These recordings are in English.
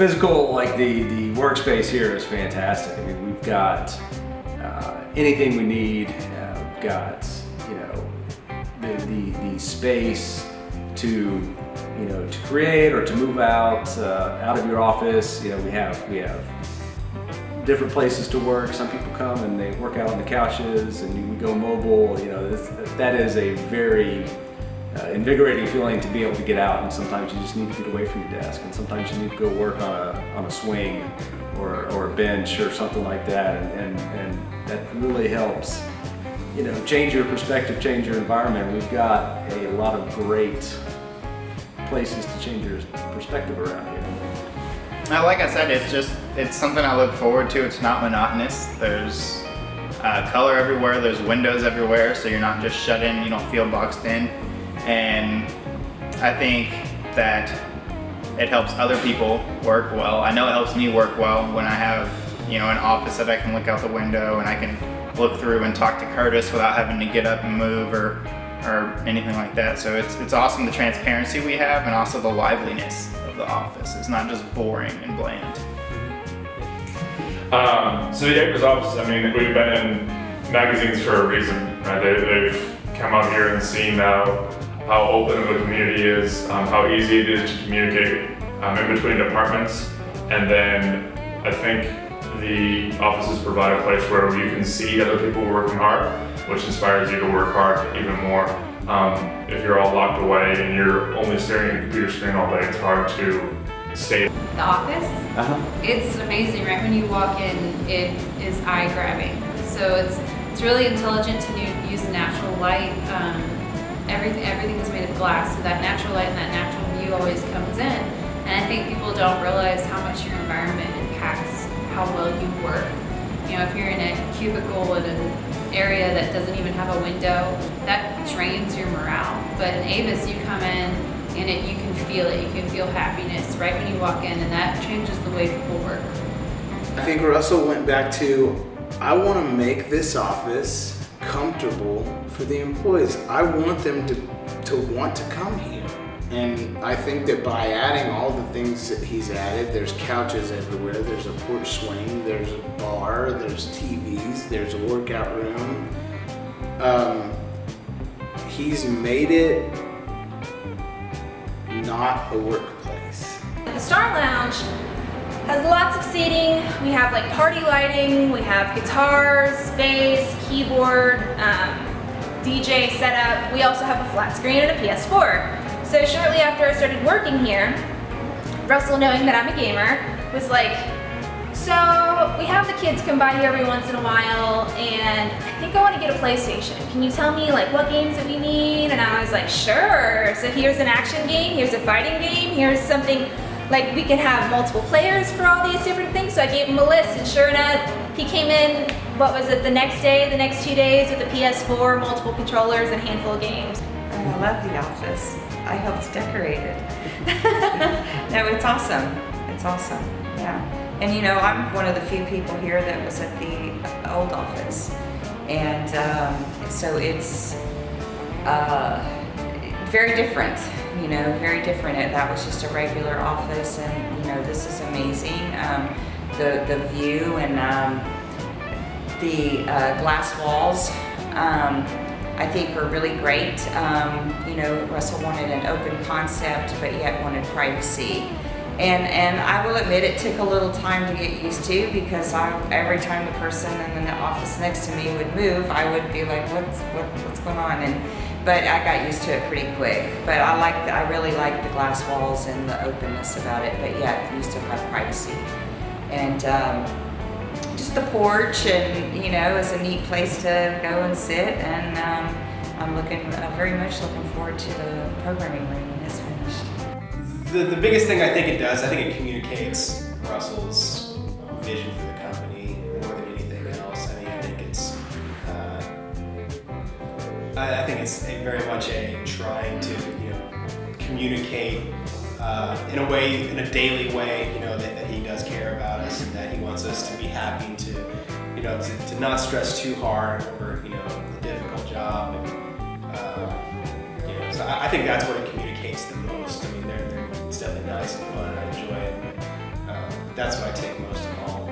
physical, like the workspace here is fantastic. I mean, we've got anything we need. We've got, you know, the space to, you know, to create or to move out of your office. You know, we have different places to work. Some people come and they work out on the couches, and we go mobile. You know, that is a very invigorating feeling to be able to get out, and sometimes you just need to get away from your desk, and sometimes you need to go work on a swing or a bench or something like that, and that really helps, you know, change your perspective, change your environment. We've got a lot of great places to change your perspective around here. Now, like I said, it's something I look forward to. It's not monotonous. There's color everywhere, there's windows everywhere, so you're not just shut in, you don't feel boxed in. And I think that it helps other people work well. I know it helps me work well when I have, you know, an office that I can look out the window and I can look through and talk to Curtis without having to get up and move or anything like that. So it's awesome, the transparency we have, and also the liveliness of the office. It's not just boring and bland. So the ABIS office, I mean, we've been in magazines for a reason, right? They've come out here and seen how open the community is, how easy it is to communicate in between departments. And then I think the offices provide a place where you can see other people working hard, which inspires you to work hard even more. If you're all locked away and you're only staring at a computer screen all day, it's hard to stay. The office, it's amazing. Right when you walk in, it is eye-grabbing. So it's really intelligent to use natural light. Everything is made of glass, so that natural light and that natural view always comes in. And I think people don't realize how much your environment impacts how well you work. You know, if you're in a cubicle in an area that doesn't even have a window, that drains your morale. But in ABIS, you come in and you can feel it. You can feel happiness right when you walk in, and that changes the way people work. I think Russell went back to, I want to make this office comfortable for the employees. I want them to want to come here. And I think that by adding all the things that he's added, there's couches everywhere, there's a porch swing, there's a bar, there's TVs, there's a workout room. He's made it not a workplace. The Star Lounge has lots of seating. We have like party lighting, we have guitars, bass, keyboard, DJ setup. We also have a flat screen and a PS4. So shortly after I started working here, Russell, knowing that I'm a gamer, was like, so we have the kids come by here every once in a while, and I think I want to get a PlayStation. Can you tell me like what games that we need? And I was like, sure. So here's an action game, here's a fighting game, here's something like we can have multiple players for all these different things. So I gave him a list, and sure enough, he came in, what was it, the next day, the next 2 days with a PS4, multiple controllers, and a handful of games. I love the office. I helped decorate it. No, it's awesome. It's awesome, yeah. And you know, I'm one of the few people here that was at the old office. And so it's very different, you know, very different. That was just a regular office, and you know, this is amazing. The view and the glass walls, I think are really great. You know, Russell wanted an open concept, but yet wanted privacy. And I will admit it took a little time to get used to, because every time the person in the office next to me would move, I would be like, what's going on? But I got used to it pretty quick. But I really like the glass walls and the openness about it, but yet you still have privacy. And just the porch, and you know, is a neat place to go and sit. And I'm very much looking forward to the programming room when it's finished. The biggest thing I think it does, I think it communicates Russell's vision for the company more than anything else. I mean, I think it's very much trying to, you know, communicate in a way, in a daily way, you know, that he does care about us, and that he wants us to be happy, to, you know, to not stress too hard over, you know, a difficult job. And, you know, so I think that's what it communicates the most. I mean, it's definitely nice and fun. I enjoy it. that's what I take most of all.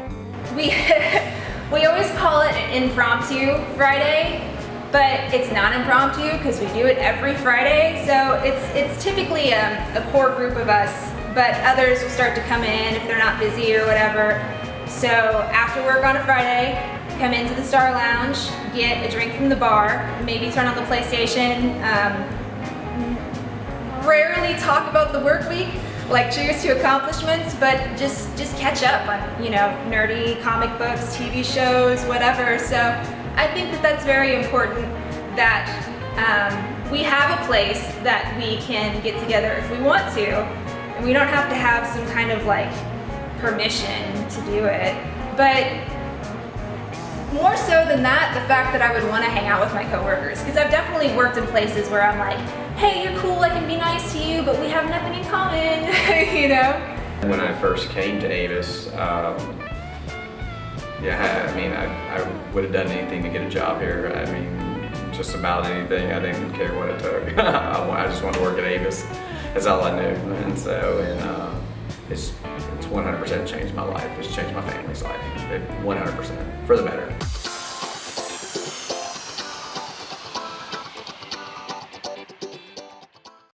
We always call it an impromptu Friday, but it's not impromptu because we do it every Friday. So it's typically a core group of us, but others will start to come in if they're not busy or whatever. So after work on a Friday, come into the Star Lounge, get a drink from the bar, maybe turn on the PlayStation, rarely talk about the work week, like cheers to accomplishments, but just catch up on, you know, nerdy comic books, TV shows, whatever. So I think that that's very important that we have a place that we can get together if we want to, and we don't have to have some kind of like permission to do it. But more so than that, the fact that I would want to hang out with my coworkers, because I've definitely worked in places where I'm like, hey, you're cool, I can be nice to you, but we have nothing in common, you know? When I first came to ABIS, yeah, I mean, I would have done anything to get a job here. I mean, just about anything. I didn't care what it took. I just wanted to work at ABIS. That's all I knew. And so, it's 100% changed my life. It's changed my family's life. 100% for the better.